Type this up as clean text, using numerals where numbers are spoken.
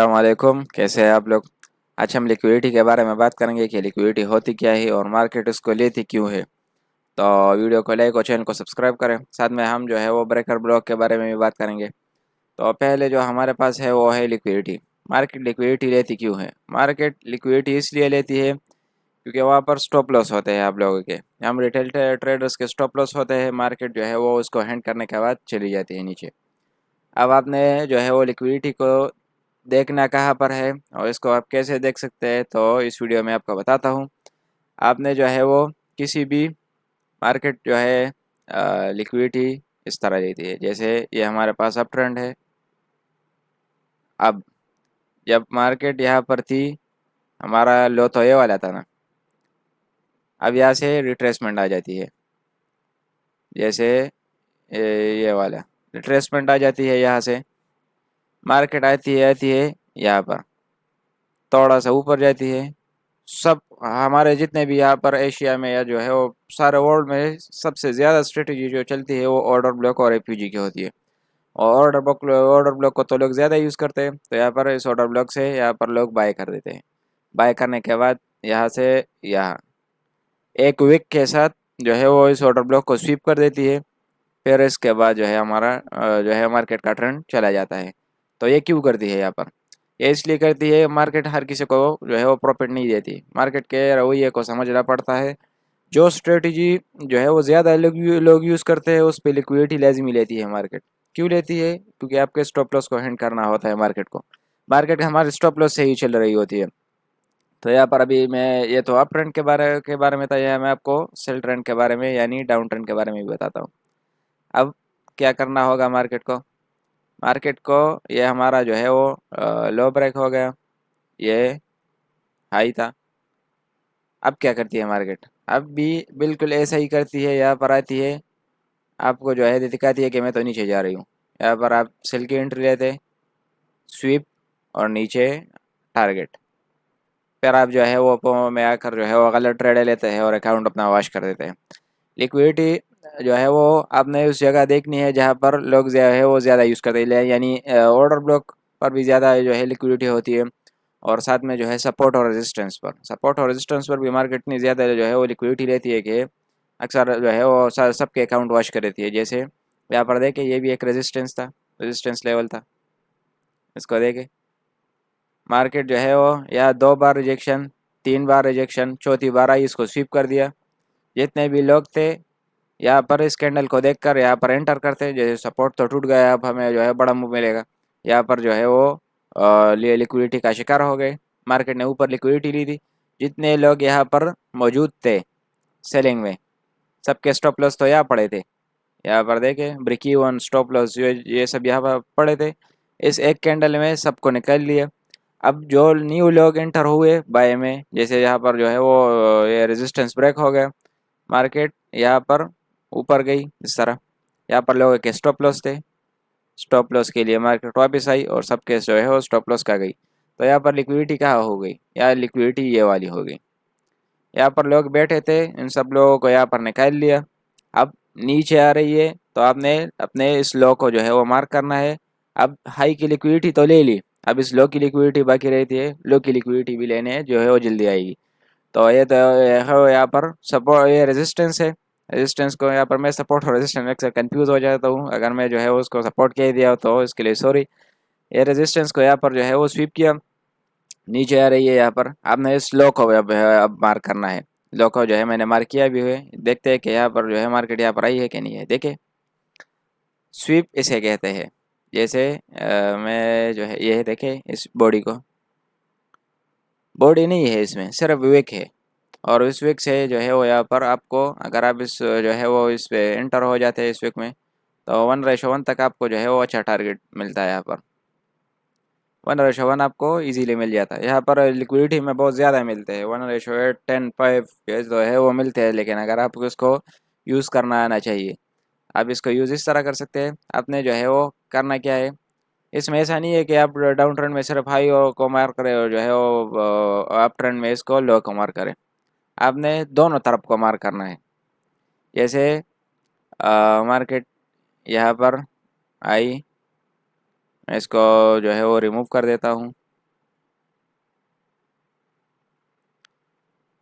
अस्सलाम वालेकुम। कैसे हैं आप लोग। आज हम लिक्विडिटी के बारे में बात करेंगे कि लिक्विडिटी होती क्या है और मार्केट इसको लेती क्यों है। तो वीडियो को लाइक और चैनल को सब्सक्राइब करें। साथ में हम जो है वो ब्रेकर ब्लॉक के बारे में भी बात करेंगे। तो पहले जो हमारे पास है वो है लिक्विडिटी। मार्केट लिक्विडिटी लेती क्यों है। मार्केट लिक्विडिटी इसलिए लेती है क्योंकि वहाँ पर स्टॉप लॉस होते हैं आप लोगों के। हम रिटेल ट्रेडर्स के स्टॉप लॉस होते हैं। मार्केट जो है वो उसको हैंड करने के बाद चली जाती है नीचे। अब आपने जो है वो लिक्विडिटी को देखना कहाँ पर है और इसको आप कैसे देख सकते हैं, तो इस वीडियो में आपको बताता हूँ। आपने जो है वो किसी भी मार्केट जो है लिक्विडिटी इस तरह देती है। जैसे ये हमारे पास अप ट्रेंड है। अब जब मार्केट यहाँ पर थी, हमारा लो तो ये वाला था ना। अब यहाँ से रिट्रेसमेंट आ जाती है। जैसे ये वाला रिट्रेसमेंट आ जाती है। यहाँ से मार्केट आती है यहाँ पर थोड़ा सा ऊपर जाती है। सब हमारे जितने भी यहाँ पर एशिया में या जो है वो सारे वर्ल्ड में सबसे ज़्यादा स्ट्रेटजी जो चलती है वो ऑर्डर ब्लॉक और एपीजी की होती है। और ऑर्डर ब्लॉक को तो लोग ज़्यादा यूज़ करते हैं। तो यहाँ पर इस ऑर्डर ब्लॉक से यहाँ पर लोग बाय कर देते हैं। बाय करने के बाद यहाँ से यहाँ एक वीक के साथ जो है वो इस ऑर्डर ब्लॉक को स्वीप कर देती है। फिर इसके बाद जो है हमारा जो है मार्केट का ट्रेंड चला जाता है। तो ये क्यों करती है यहाँ पर। ये इसलिए करती है, मार्केट हर किसी को जो है वो प्रॉफिट नहीं देती। मार्केट के रवैये को समझना पड़ता है। जो स्ट्रेटजी जो है वो ज़्यादा लोग यूज़ करते हैं उस पर लिक्विडिटी लाजमी लेती है मार्केट। क्यों लेती है, क्योंकि आपके स्टॉप लॉस को हैंड करना होता है मार्केट को। मार्केट हमारे स्टॉप लॉस से ही चल रही होती है। तो यहाँ पर अभी मैं ये तो अप ट्रेंड के बारे में था, यह मैं आपको सेल ट्रेंड के बारे में यानी डाउन ट्रेंड के बारे में भी बताता हूँ। अब क्या करना होगा मार्केट को ये हमारा जो है वो लो ब्रेक हो गया, ये हाई था। अब क्या करती है मार्केट, अब भी बिल्कुल ऐसा ही करती है। यहाँ पर आती है, आपको जो है दिखाती है कि मैं तो नीचे जा रही हूँ। यहाँ पर आप सेल की एंट्री लेते, स्वीप और नीचे टारगेट। फिर आप जो है वो में आकर जो है वो गलत ट्रेड लेते हैं और अकाउंट अपना वॉश कर देते हैं। लिक्विडिटी जो है वो आपने उस जगह देखनी है जहाँ पर लोग जो है वो ज़्यादा यूज़ करते हैं, यानी ऑर्डर ब्लॉक पर भी ज़्यादा जो है लिक्विडिटी होती है। और साथ में जो है सपोर्ट और रेजिस्टेंस पर भी मार्केट इतनी ज़्यादा जो है वो लिक्विडिटी रहती है कि अक्सर जो है वो सबके अकाउंट वॉश कर देती है। जैसे यहाँ पर देखें, ये भी एक रेजिस्टेंस लेवल था। इसको देखें, मार्केट जो है वो या 2 बार रिजेक्शन, 3 बार रिजेक्शन, चौथी बार आई इसको स्वीप कर दिया। जितने भी लोग थे यहाँ पर इस कैंडल को देखकर यहाँ पर एंटर करते, जैसे सपोर्ट तो टूट गया, अब हमें जो है बड़ा मूव मिलेगा। यहाँ पर जो है वो लिक्विडिटी का शिकार हो गए। मार्केट ने ऊपर लिक्विडिटी ली थी। जितने लोग यहाँ पर मौजूद थे सेलिंग में, सबके स्टॉप लॉस तो यहाँ पड़े थे। यहाँ पर देखें, ब्रेक इवन, स्टॉप लॉस, ये सब यहाँ पर पड़े थे। इस एक कैंडल में सबको निकाल लिया। अब जो न्यू लोग एंटर हुए बाय में, जैसे यहाँ पर जो है वो ये रेजिस्टेंस ब्रेक हो गया, मार्केट यहाँ पर ऊपर गई इस तरह। यहाँ पर लोगों के स्टॉप लॉस थे, स्टॉप लॉस के लिए मार्केट वापस आई और सबके जो है वो स्टॉप लॉस का गई। तो यहाँ पर लिक्विडिटी कहाँ हो गई, यहाँ लिक्विडिटी ये वाली हो गई। यहाँ पर लोग बैठे थे, इन सब लोगों को यहाँ पर निकाल लिया। अब नीचे आ रही है तो आपने अपने इस लो को जो है वो मार्क करना है। अब हाई की लिक्विडिटी तो ले ली, अब इस लो की लिक्विडिटी बाकी रहती है। लो की लिक्विडिटी भी लेने जो है वो जल्दी आएगी। तो ये तो है यहाँ पर सपोर्ट, ये रेजिस्टेंस है। रेजिस्टेंस को यहाँ पर मैं सपोर्ट और रेजिस्टेंस अक्सर कंफ्यूज हो जाता हूँ। अगर मैं जो है उसको सपोर्ट कह दिया तो इसके लिए सॉरी। ये रेजिस्टेंस को यहाँ पर जो है वो स्वीप किया, नीचे आ रही है। यहाँ पर आपने इस लो को अब मार्क करना है। लो को जो है मैंने मार्क किया भी हुए। देखते हैं कि यहाँ पर जो है मार्केट यहाँ पर आई है कि नहीं है। देखे, स्वीप इसे कहते हैं। जैसे मैं जो है ये देखे, इस बॉडी को, बॉडी नहीं है इसमें, सिर्फ विवेक है। और इस वीक से जो है वो यहाँ पर आपको, अगर आप इस जो है वो इस पे एंटर हो जाते हैं इस वीक में, तो 1:1 तक आपको जो है वो अच्छा टारगेट मिलता है। यहाँ पर 1:1 आपको इजीली मिल जाता है। यहाँ पर लिक्विडिटी में बहुत ज़्यादा मिलते हैं, 1:8, 10, 5 जो है वो मिलते हैं। लेकिन अगर आपको इसको यूज़ करना आना चाहिए। आप इसको यूज़ इस तरह कर सकते हैं। आपने जो है वो करना क्या है, इसमें ऐसा नहीं है कि आप डाउन ट्रेंड में सिर्फ हाई को मार करें और जो है वो अप ट्रेंड में इसको लो को मार करें। आपने दोनों तरफ को मार करना है। जैसे मार्केट यहाँ पर आई, मैं इसको जो है वो रिमूव कर देता हूँ।